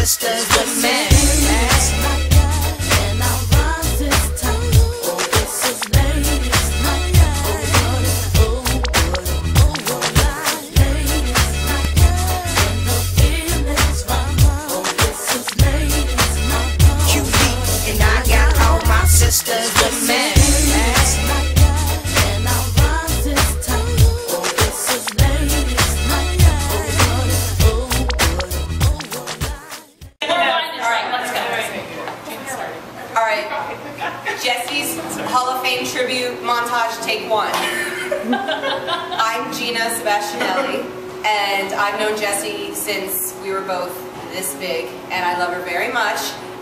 sisters with me. Sisters with me. Alright, Jesse's Hall of Fame tribute montage, take one. I'm Gina Sebastianelli, and I've known Jessie since we were both this big, and I love her very much.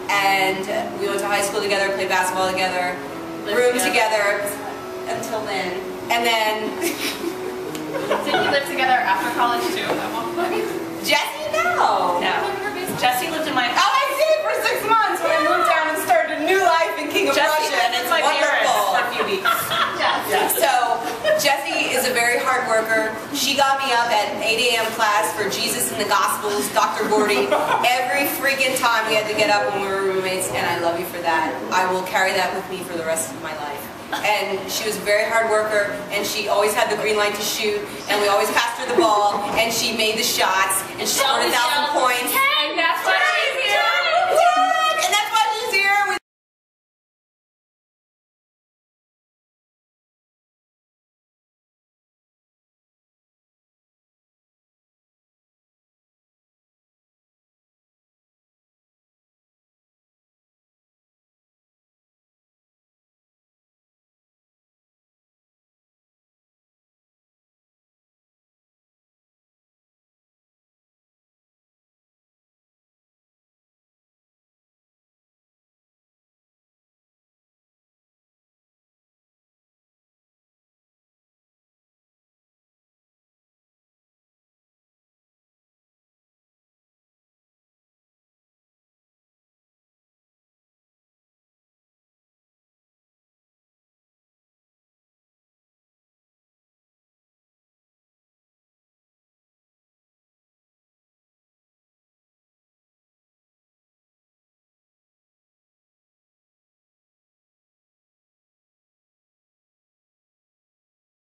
And we went to high school together, played basketball together, roomed together until then. And then... Did you live together after college too at one point? Jessie, no. No. Jessie lived in my house. Oh, I did for 6 months when I moved down and started a new life in King of Prussia. And it's my parents for a few weeks. Yeah. So, Jessie is a very hard worker. She got me up at 8 a.m. class for Jesus and the Gospels, Dr. Gordy. Every freaking time we had to get up when we were roommates, and I love you for that. I will carry that with me for the rest of my life. And she was a very hard worker, and she always had the green light to shoot, and we always passed her the ball, and she made the shots, and she scored 1,000 points. And that's why she's here. And that's why she's here.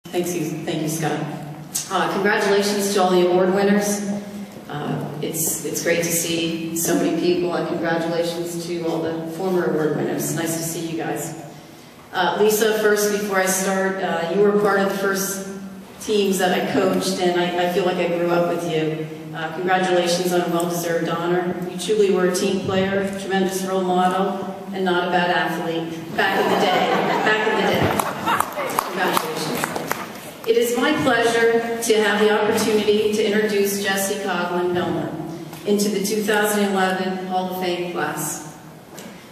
Thank you, Scott. Congratulations to all the award winners. It's great to see so many people, and congratulations to all the former award winners. Nice to see you guys. Lisa, first, before I start, you were part of the first teams that I coached, and I feel like I grew up with you. Congratulations on a well-deserved honor. You truly were a team player, tremendous role model, and not a bad athlete. Back in the day. Congratulations. It is my pleasure to have the opportunity to introduce Jessie Coughlin-Milner into the 2011 Hall of Fame class.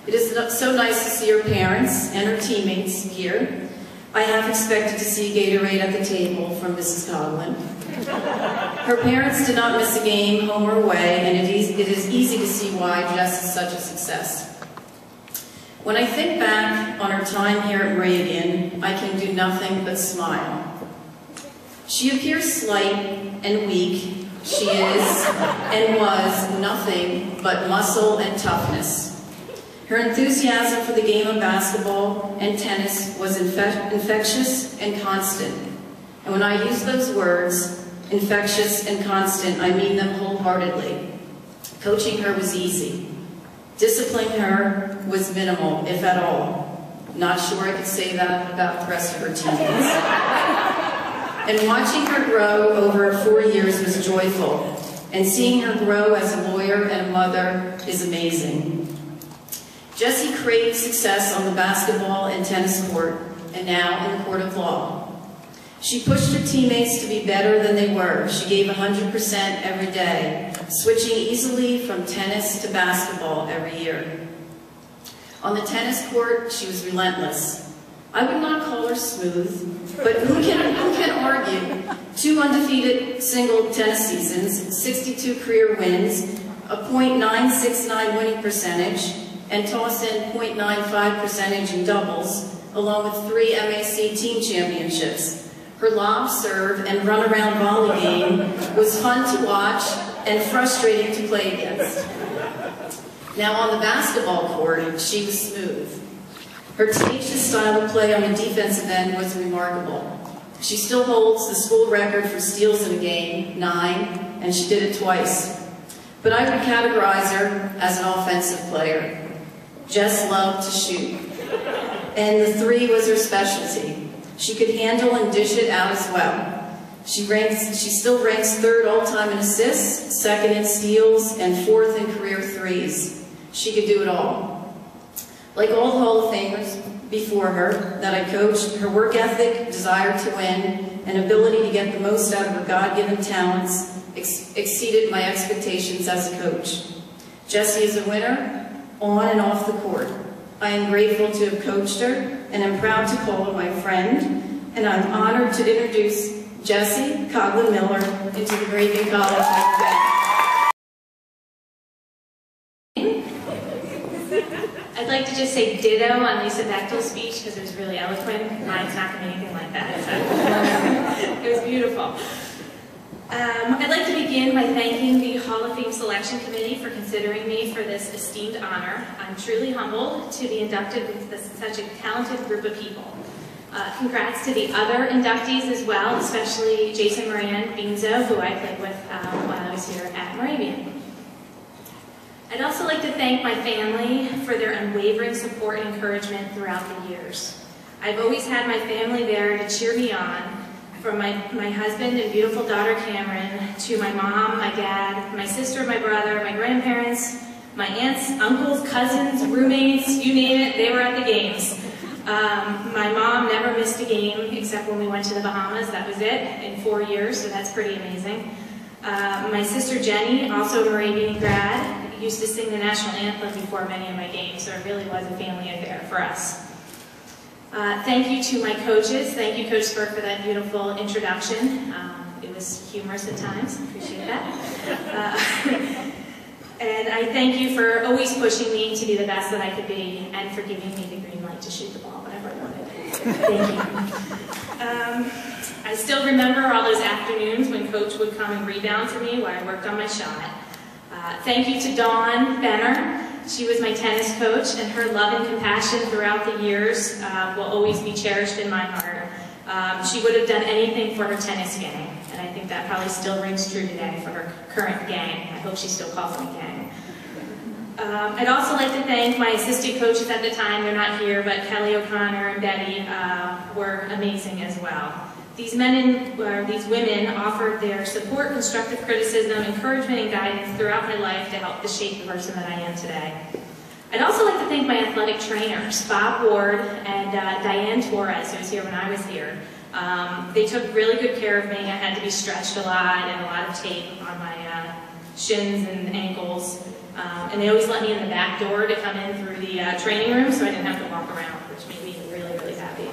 It is so nice to see her parents and her teammates here. I have expected to see Gatorade at the table from Mrs. Coughlin. Her parents did not miss a game, home or away, and it is easy to see why Jess is such a success. When I think back on her time here at Moravian, I can do nothing but smile. She appears slight and weak. She is and was nothing but muscle and toughness. Her enthusiasm for the game of basketball and tennis was infectious and constant. And when I use those words, infectious and constant, I mean them wholeheartedly. Coaching her was easy. Disciplining her was minimal, if at all. Not sure I could say that about the rest of her teammates. And watching her grow over 4 years was joyful, and seeing her grow as a lawyer and a mother is amazing. Jessie craved success on the basketball and tennis court, and now in the court of law. She pushed her teammates to be better than they were. She gave 100% every day, switching easily from tennis to basketball every year. On the tennis court, she was relentless. I would not call her smooth, but who can argue? 2 undefeated single tennis seasons, 62 career wins, a .969 winning percentage, and toss in .95 percentage in doubles, along with 3 MAC team championships. Her lob, serve, and run-around volley game was fun to watch and frustrating to play against. Now on the basketball court, she was smooth. Her tenacious style of play on the defensive end was remarkable. She still holds the school record for steals in a game, 9, and she did it twice. But I would categorize her as an offensive player. Jess loved to shoot, and the 3 was her specialty. She could handle and dish it out as well. She still ranks 3rd all-time in assists, 2nd in steals, and 4th in career 3s. She could do it all. Like all the Hall of Famers before her that I coached, her work ethic, desire to win, and ability to get the most out of her God-given talents exceeded my expectations as a coach. Jessie is a winner, on and off the court. I am grateful to have coached her, and I'm proud to call her my friend, and I'm honored to introduce Jessie Coughlin Miller into the Moravian College Hall of Fame. I'd like to just say ditto on Lisa Bechtel's speech because it was really eloquent. Mine's not going to be anything like that. So. It was beautiful. I'd like to begin by thanking the Hall of Fame Selection Committee for considering me for this esteemed honor. I'm truly humbled to be inducted with such a talented group of people. Congrats to the other inductees as well, especially Jason Moran Beanzo, who I played with while I was here at Moravian. I'd also like to thank my family for their unwavering support and encouragement throughout the years. I've always had my family there to cheer me on, from my husband and beautiful daughter Cameron, to my mom, my dad, my sister, my brother, my grandparents, my aunts, uncles, cousins, roommates, you name it, they were at the games. My mom never missed a game except when we went to the Bahamas. That was it in 4 years, so that's pretty amazing. My sister Jenny, also a Moravian grad, used to sing the national anthem before many of my games, so it really was a family affair for us. Thank you to my coaches. Thank you, Coach Spurk, for that beautiful introduction. It was humorous at times. Appreciate that. And I thank you for always pushing me to be the best that I could be and for giving me the green light to shoot the ball whenever I wanted. Thank you. I still remember all those afternoons when Coach would come and rebound for me while I worked on my shot. Thank you to Dawn Benner. She was my tennis coach, and her love and compassion throughout the years will always be cherished in my heart. She would have done anything for her tennis gang, and I think that probably still rings true today for her current gang. I hope she still calls them a gang. I'd also like to thank my assistant coaches at the time. They're not here, but Kelly O'Connor and Betty were amazing as well. These women offered their support, constructive criticism, encouragement, and guidance throughout my life to help to shape the person that I am today. I'd also like to thank my athletic trainers, Bob Ward and Diane Torres, who was here when I was here. They took really good care of me. I had to be stretched a lot and a lot of tape on my shins and ankles. And they always let me in the back door to come in through the training room so I didn't have to walk around, which made me really, really happy.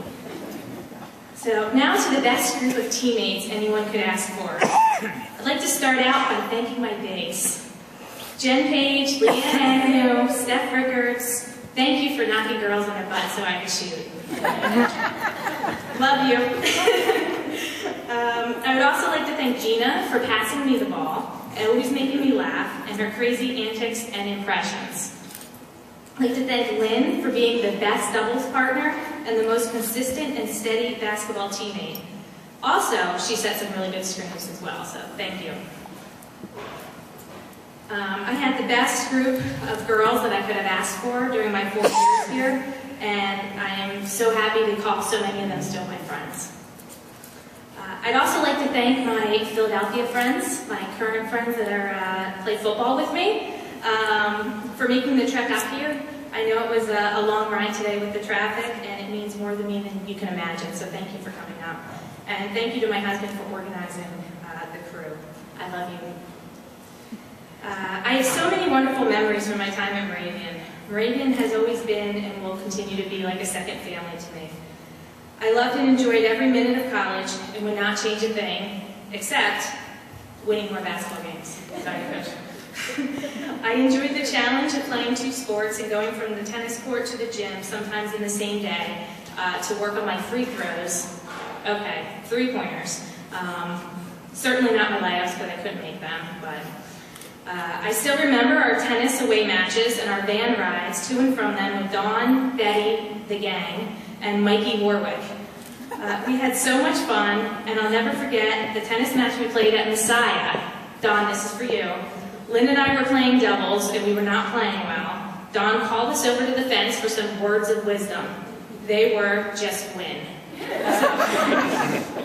So now to the best group of teammates anyone could ask for. I'd like to start out by thanking my bigs. Jen Page, Leanne Agnew, Steph Rickards, thank you for knocking girls on their butts so I could shoot. Love you. I would also like to thank Gina for passing me the ball, always making me laugh, and her crazy antics and impressions. I'd like to thank Lynn for being the best doubles partner and the most consistent and steady basketball teammate. Also, she set some really good screens as well, so thank you. I had the best group of girls that I could have asked for during my 4 years here, and I am so happy to call so many of them still my friends. I'd also like to thank my Philadelphia friends, my current friends that play football with me, for making the trek up here. I know it was a long ride today with the traffic, and it means more to me than you can imagine, so thank you for coming up. And thank you to my husband for organizing the crew. I love you. I have so many wonderful memories from my time at Moravian. Moravian has always been and will continue to be like a second family to me. I loved and enjoyed every minute of college and would not change a thing, except winning more basketball games. Sorry, Coach. I enjoyed the challenge of playing 2 sports and going from the tennis court to the gym, sometimes in the same day, to work on my free throws. Okay, 3-pointers. Certainly not my layups, because I couldn't make them, but I still remember our tennis away matches and our van rides to and from them with Dawn, Betty, the gang, and Mikey Warwick. We had so much fun, and I'll never forget the tennis match we played at Messiah. Dawn, this is for you. Lynn and I were playing doubles, and we were not playing well. Dawn called us over to the fence for some words of wisdom. They were, just win. So,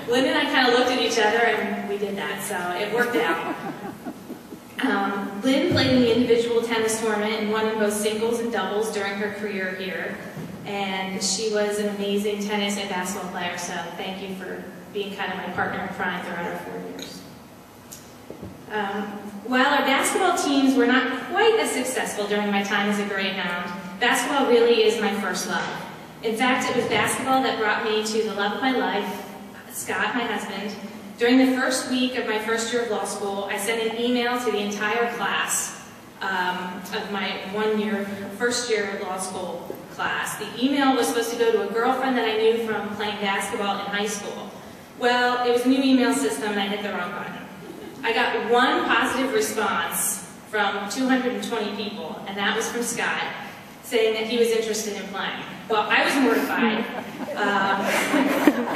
Lynn and I kind of looked at each other, and we did that, so it worked out. Lynn played in the individual tennis tournament and won in both singles and doubles during her career here. And she was an amazing tennis and basketball player, so thank you for being kind of my partner in crime throughout our 4 years. While our basketball teams were not quite as successful during my time as a greyhound, basketball really is my first love. In fact, it was basketball that brought me to the love of my life, Scott, my husband. During the first week of my first year of law school, I sent an email to the entire class of my first year law school class. The email was supposed to go to a girlfriend that I knew from playing basketball in high school. Well, it was a new email system and I hit the wrong button. I got one positive response from 220 people, and that was from Scott, saying that he was interested in playing. Well, I was mortified,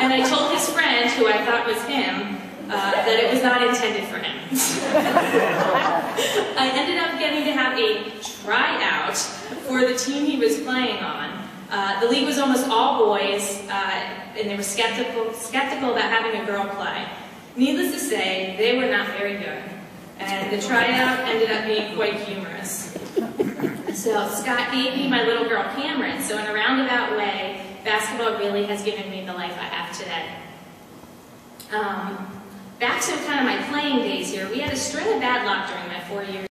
and I told his friend, who I thought was him, that it was not intended for him. I ended up getting to have a tryout for the team he was playing on. The league was almost all boys, and they were skeptical about having a girl play. Needless to say, they were not very good, and the tryout ended up being quite humorous. So Scott gave me my little girl Cameron, so in a roundabout way, basketball really has given me the life I have today. Back to kind of my playing days here, we had a string of bad luck during my 4 years.